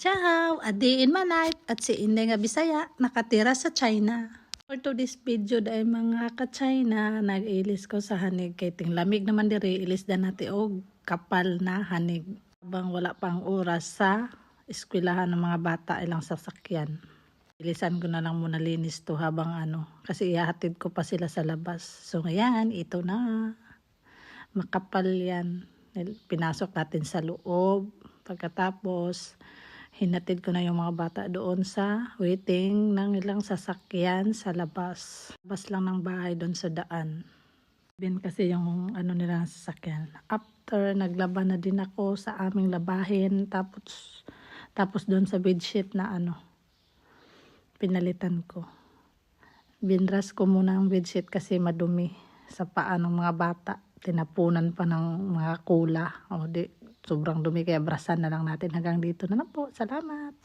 Ciao! Adiin manay at si Inday nga Bisaya nakatira sa China. For today's video dahil mga ka-China, nag-ilis ko sa hanig kay ting lamig naman diri, ilis da natin og kapal na hanig. Habang wala pang oras sa eskwelahan ng mga bata ilang sasakyan. Ilisan ko na lang muna linis to habang kasi ihahatid ko pa sila sa labas. So ngayon, ito na. Makapal yan. Pinasok natin sa loob. Pagkatapos, hinatid ko na yung mga bata doon sa waiting ng ilang sasakyan sa labas. Labas lang ng bahay doon sa daan. Bin kasi yung nilang sasakyan. After, naglaban na din ako sa aming labahin. Tapos doon sa bedsheet na pinalitan ko. Binras ko muna ang bedsheet kasi madumi sa paa ng mga bata. Tinapunan pa ng mga kula. Sobrang dumi kaya brasan na lang natin hanggang dito na lang po. Salamat!